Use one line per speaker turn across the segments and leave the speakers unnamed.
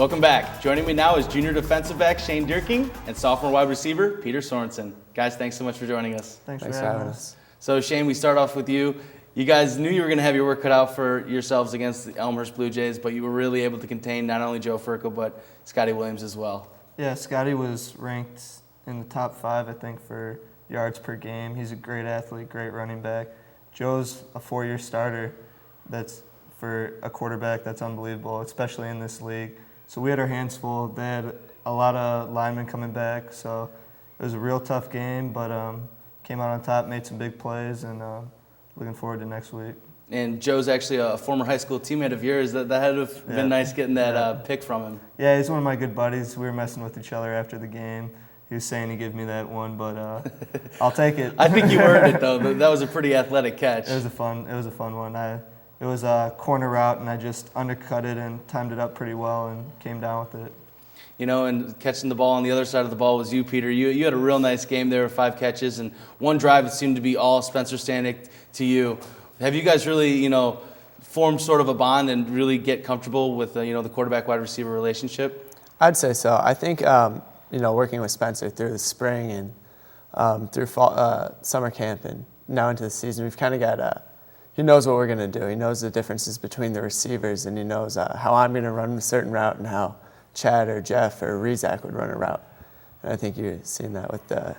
Welcome back. Joining me now is junior defensive back Shane Dierking and sophomore wide receiver Peter Sorenson. Guys, thanks so much for joining us.
Thanks for having us.
So Shane, we start off with you. You guys knew you were going to have your work cut out for yourselves against the Elmhurst Blue Jays, but you were really able to contain not only Joe Furco, but Scotty Williams as well.
Yeah, Scotty was ranked in the top 5, I think, for yards per game. He's a great athlete, great running back. Joe's a 4-year starter. That's for a quarterback, that's unbelievable, especially in this league. So we had our hands full. They had a lot of linemen coming back, so it was a real tough game, but came out on top, made some big plays, and looking forward to next week.
And Joe's actually a former high school teammate of yours. That had to have been nice getting that pick from him.
Yeah, he's one of my good buddies. We were messing with each other after the game. He was saying he'd give me that one, but I'll take it.
I think you earned it, though. That was a pretty athletic catch.
It was a fun one. It was a corner route, and I just undercut it and timed it up pretty well and came down with it.
You know, and catching the ball on the other side of the ball was you, Peter. You had a real nice game there with 5 catches, and one drive that seemed to be all Spencer Stanek to you. Have you guys really, formed sort of a bond and really get comfortable with, the quarterback-wide receiver relationship?
I'd say so. I think, working with Spencer through the spring and through fall, summer camp and now into the season, we've kind of got he knows what we're going to do. He knows the differences between the receivers, and he knows how I'm going to run a certain route and how Chad or Jeff or Rezak would run a route. And I think you've seen that with the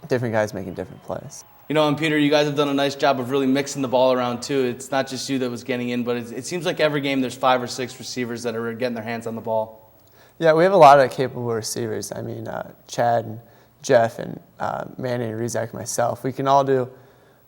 different guys making different plays.
And Peter, you guys have done a nice job of really mixing the ball around, too. It's not just you that was getting in, but it seems like every game there's 5 or 6 receivers that are getting their hands on the ball.
Yeah, we have a lot of capable receivers. I mean, Chad and Jeff and Manny and Rezak and myself, we can all do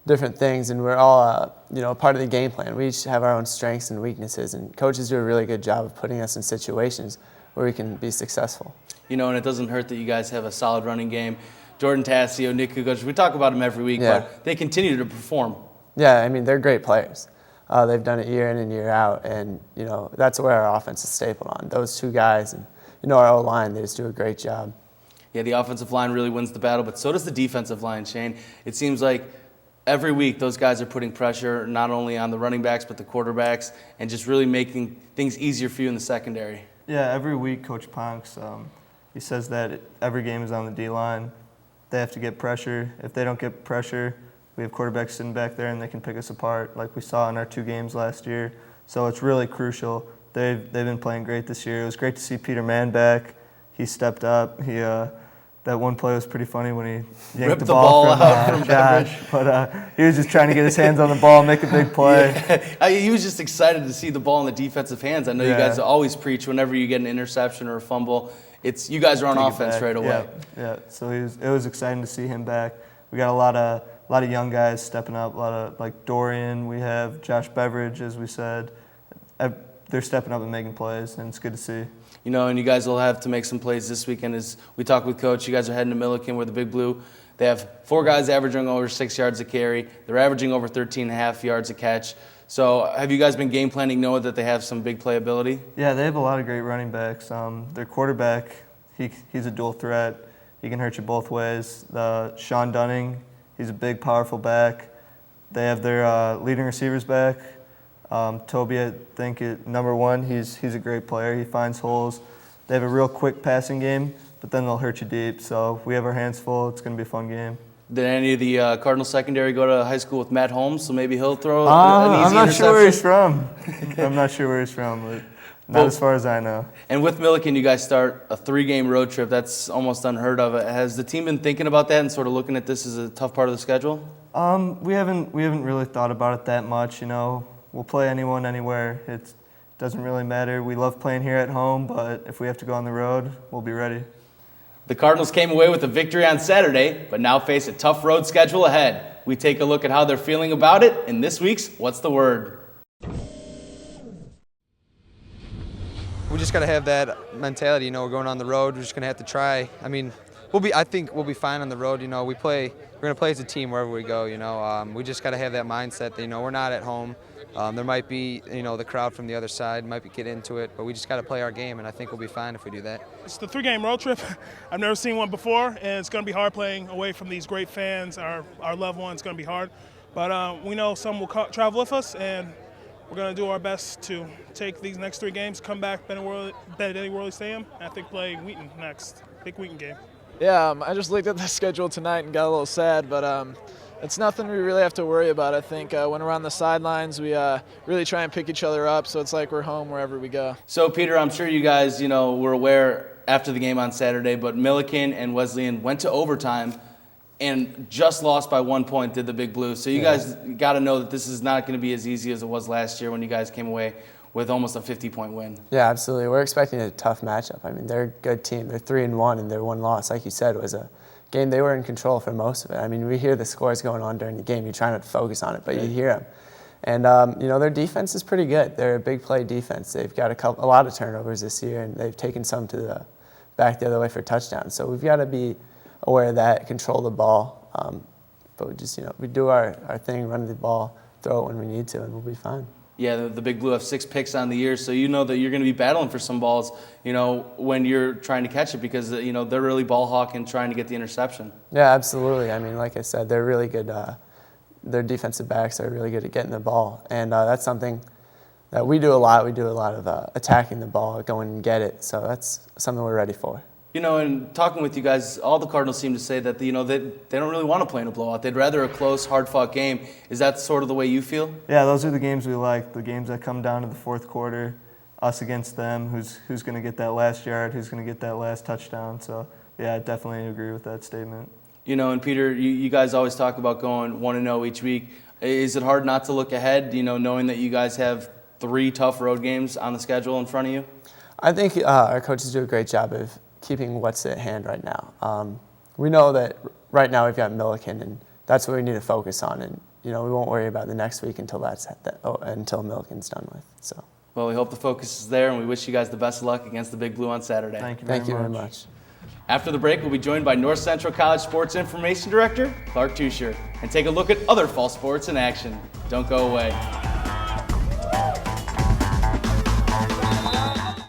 different things, and we're all, part of the game plan. We each have our own strengths and weaknesses, and coaches do a really good job of putting us in situations where we can be successful.
And it doesn't hurt that you guys have a solid running game. Jordan Tassio, Nick Kukoc, we talk about them every week, but they continue to perform.
Yeah, I mean, they're great players. They've done it year in and year out, and, that's where our offense is stapled on. Those 2 guys and, our O-line, they just do a great job.
Yeah, the offensive line really wins the battle, but so does the defensive line, Shane. It seems like every week those guys are putting pressure not only on the running backs but the quarterbacks and just really making things easier for you in the secondary.
Yeah, every week Coach Ponks, he says that every game is on the D-line. They have to get pressure. If they don't get pressure, we have quarterbacks sitting back there and they can pick us apart like we saw in our 2 games last year. So it's really crucial. They've been playing great this year. It was great to see Peter Mann back. He stepped up. That one play was pretty funny when he yanked the ball from Josh. But he was just trying to get his hands on the ball, make a big play.
Yeah. He was just excited to see the ball in the defensive hands. I know you guys always preach whenever you get an interception or a fumble, you guys are on offense right away.
Yeah. So it was exciting to see him back. We got a lot of young guys stepping up. A lot of like Dorian. We have Josh Beveridge, as we said. They're stepping up and making plays, and it's good to see.
And you guys will have to make some plays this weekend. As we talked with Coach, you guys are heading to Milliken where the Big Blue. They have 4 guys averaging over 6 yards a carry. They're averaging over 13.5 yards a catch. So have you guys been game planning knowing that they have some big playability?
Yeah, they have a lot of great running backs. Their quarterback, he's a dual threat. He can hurt you both ways. Sean Dunning, he's a big, powerful back. They have their leading receivers back. Toby, I think, number 1, he's a great player. He finds holes. They have a real quick passing game, but then they'll hurt you deep. So we have our hands full. It's going to be a fun game.
Did any of the Cardinal secondary go to high school with Matt Holmes? So maybe he'll throw an easy
I'm not
interception?
sure where he's from. I'm not sure where he's from, but not as far as I know.
And with Milliken, you guys start a 3-game road trip. That's almost unheard of. Has the team been thinking about that and sort of looking at this as a tough part of the schedule?
We haven't really thought about it that much. We'll play anyone, anywhere. It doesn't really matter. We love playing here at home, but if we have to go on the road, we'll be ready.
The Cardinals came away with a victory on Saturday, but now face a tough road schedule ahead. We take a look at how they're feeling about it in this week's What's the Word?
We just got to have that mentality. We're going on the road. We're just going to have to try. I mean, I think we'll be fine on the road. We're going to play as a team wherever we go. We just got to have that mindset that we're not at home. There might be, the crowd from the other side might get into it, but we just got to play our game, and I think we'll be fine if we do that.
It's the 3-game road trip. I've never seen one before, and it's going to be hard playing away from these great fans. Our loved ones. It's going to be hard, but we know some will travel with us, and we're going to do our best to take these next 3 games, come back, bet at Eddie Worley Stadium, and I think play Wheaton next. Big Wheaton game.
Yeah, I just looked at the schedule tonight and got a little sad, but it's nothing we really have to worry about. I think when we're on the sidelines, we really try and pick each other up, so it's like we're home wherever we go.
So, Peter, I'm sure you guys, were aware after the game on Saturday, but Milliken and Wesleyan went to overtime and just lost by 1 point, did the Big Blue. So you guys got to know that this is not going to be as easy as it was last year when you guys came away with almost a 50-point win.
Yeah, absolutely. We're expecting a tough matchup. I mean, they're a good team. They're 3-1, and their one loss, like you said, was a game they were in control for most of it. I mean, we hear the scores going on during the game. You're trying to focus on it, but you hear them. And, their defense is pretty good. They're a big play defense. They've got a lot of turnovers this year, and they've taken some to the back the other way for touchdowns. So we've got to be aware of that, control the ball. But we just, we do our thing, run the ball, throw it when we need to, and we'll be fine.
Yeah, the Big Blue have 6 picks on the year, so you know that you're going to be battling for some balls, when you're trying to catch it because, they're really ball hawking, trying to get the interception.
Yeah, absolutely. I mean, like I said, they're really good. Their defensive backs are really good at getting the ball, and that's something that we do a lot. We do a lot of attacking the ball, going and get it, so that's something we're ready for.
And talking with you guys, all the Cardinals seem to say that, they don't really want to play in a blowout. They'd rather a close, hard-fought game. Is that sort of the way you feel?
Yeah, those are the games we like, the games that come down to the fourth quarter, us against them, who's going to get that last yard, who's going to get that last touchdown. So, yeah, I definitely agree with that statement.
And Peter, you guys always talk about going 1-0 each week. Is it hard not to look ahead, knowing that you guys have 3 tough road games on the schedule in front of you?
I think our coaches do a great job of keeping what's at hand right now. We know that right now we've got Milliken, and that's what we need to focus on. And we won't worry about the next week until until Milliken's done with. So.
Well, we hope the focus is there, and we wish you guys the best of luck against the Big Blue on Saturday.
Thank you
very much.
After the break, we'll be joined by North Central College Sports Information Director Clark Tusher and take a look at other fall sports in action. Don't go away.